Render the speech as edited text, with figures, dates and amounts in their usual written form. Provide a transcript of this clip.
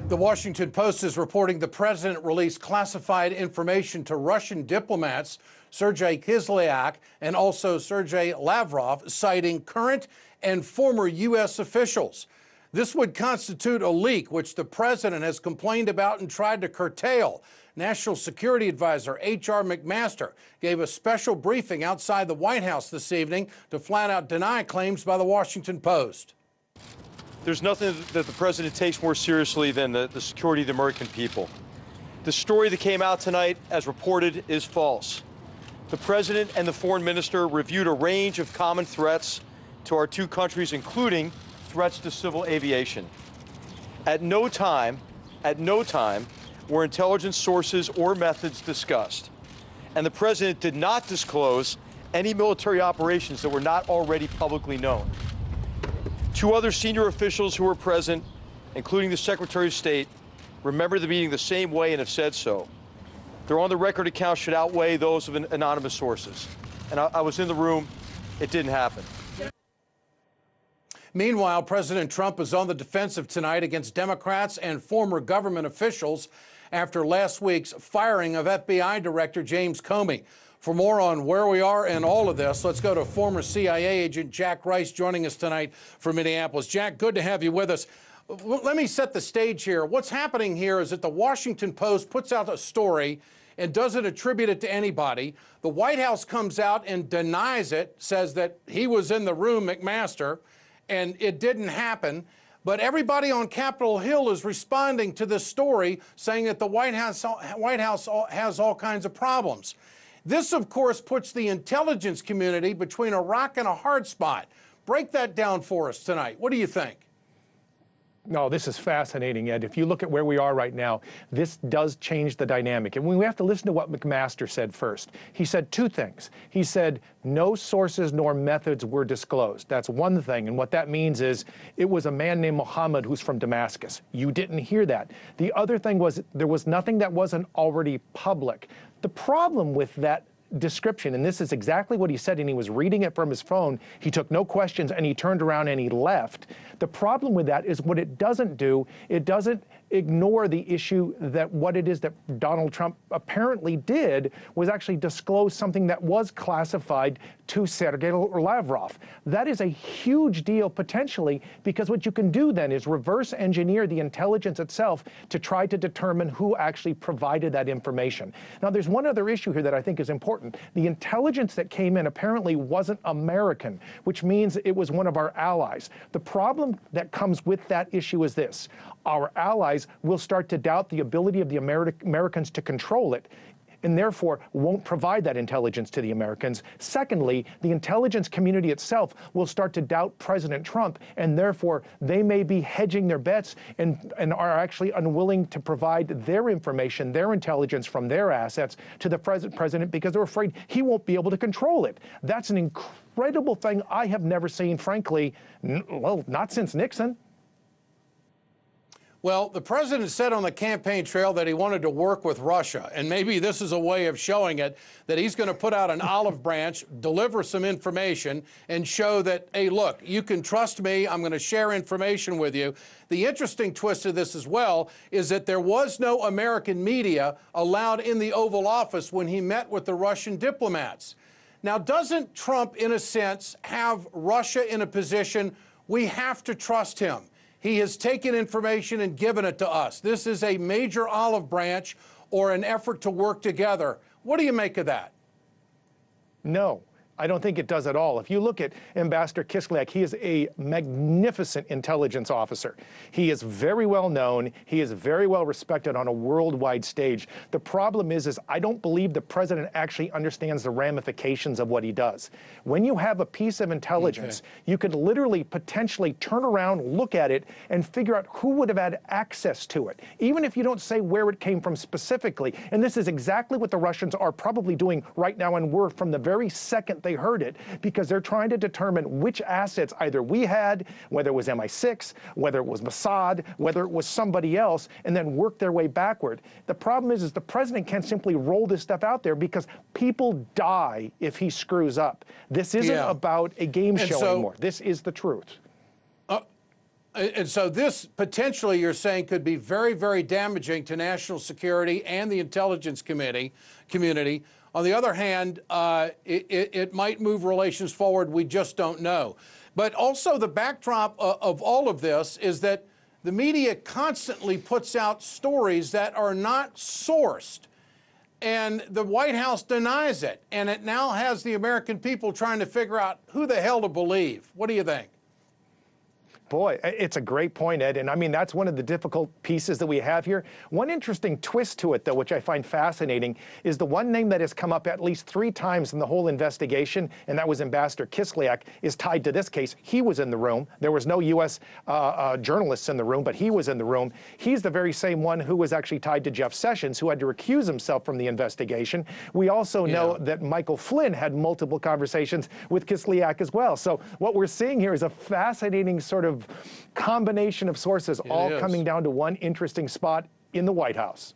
The Washington Post is reporting the president released classified information to Russian diplomats Sergey and also Sergey Lavrov, citing current and former U.S. officials. This would constitute a leak, which the president has complained about and tried to curtail. National Security Advisor H.R. McMaster gave a special briefing outside the White House this evening to flat out deny claims by the Washington Post. There's nothing that the president takes more seriously than the security of the American people. The story that came out tonight, as reported, is false. The president and the foreign minister reviewed a range of common threats to our two countries, including threats to civil aviation. At no time were intelligence sources or methods discussed. And the president did not disclose any military operations that were not already publicly known. Two other senior officials who were present, including the Secretary of State, remember the meeting the same way and have said so. Their on-the-record accounts should outweigh those of anonymous sources. And I was in the room. It didn't happen. Meanwhile, President Trump is on the defensive tonight against Democrats and former government officials after last week's firing of FBI Director James Comey. For more on where we are and all of this, let's go to former CIA agent Jack Rice joining us tonight from Minneapolis. Jack, good to have you with us. Let me set the stage here. What's happening here is that the Washington Post puts out a story and doesn't attribute it to anybody. The White House comes out and denies it, says that he was in the room, McMaster, and it didn't happen. But everybody on Capitol Hill is responding to this story, saying that the White House has all kinds of problems. This, of course, puts the intelligence community between a rock and a hard spot. Break that down for us tonight. What do you think? No, this is fascinating, Ed. If you look at where we are right now, this does change the dynamic. And we have to listen to what McMaster said first. He said two things. He said, no sources nor methods were disclosed. That's one thing. And what that means is it was a man named Mohammed who's from Damascus. You didn't hear that. The other thing was there was nothing that wasn't already public. The problem with that description, and this is exactly what he said, and he was reading it from his phone, he took no questions and he turned around and he left. The problem with that is what it doesn't do, it doesn't ignore the issue that what it is that Donald Trump apparently did was actually disclose something that was classified to Sergey Lavrov. That is a huge deal potentially, because what you can do then is reverse engineer the intelligence itself to try to determine who actually provided that information. Now, there's one other issue here that I think is important. The intelligence that came in apparently wasn't American, which means it was one of our allies. The problem that comes with that issue is this: our allies will start to doubt the ability of the Americans to control it, and therefore won't provide that intelligence to the Americans. Secondly, the intelligence community itself will start to doubt President Trump, and therefore they may be hedging their bets and are actually unwilling to provide their information, their intelligence from their assets to the president because they're afraid he won't be able to control it. That's an incredible thing I have never seen, frankly, well, not since Nixon. Well, the president said on the campaign trail that he wanted to work with Russia, and maybe this is a way of showing it, that he's going to put out an olive branch, deliver some information, and show that, hey, look, you can trust me, I'm going to share information with you. The interesting twist of this as well is that there was no American media allowed in the Oval Office when he met with the Russian diplomats. Now, doesn't Trump, in a sense, have Russia in a position we have to trust him? He has taken information and given it to us. This is a major olive branch or an effort to work together. What do you make of that? No, I don't think it does at all. If you look at Ambassador Kislyak, he is a magnificent intelligence officer. He is very well known. He is very well respected on a worldwide stage. The problem is I don't believe the president actually understands the ramifications of what he does. When you have a piece of intelligence, you could literally potentially turn around, look at it, and figure out who would have had access to it, even if you don't say where it came from specifically. And this is exactly what the Russians are probably doing right now, and were from the very second they heard it, because they're trying to determine which assets either we had, whether it was MI6, whether it was Mossad, whether it was somebody else, and then work their way backward. The problem is the president can't simply roll this stuff out there because people die if he screws up. This isn't about a game show anymore. This is the truth. And so this potentially, you're saying, could be very, very damaging to national security and the intelligence community. On the other hand, it might move relations forward. We just don't know. But also the backdrop of all of this is that the media constantly puts out stories that are not sourced. And the White House denies it. And it now has the American people trying to figure out who the hell to believe. What do you think? Boy, it's a great point, Ed. And I mean, that's one of the difficult pieces that we have here. One interesting twist to it, though, which I find fascinating, is the one name that has come up at least 3 times in the whole investigation, and that was Ambassador Kislyak, is tied to this case. He was in the room. There was no U.S. Journalists in the room, but he was in the room. He's the very same one who was actually tied to Jeff Sessions, who had to recuse himself from the investigation. We also know that Michael Flynn had multiple conversations with Kislyak as well. So what we're seeing here is a fascinating sort of combination of sources all coming down to one interesting spot in the White House.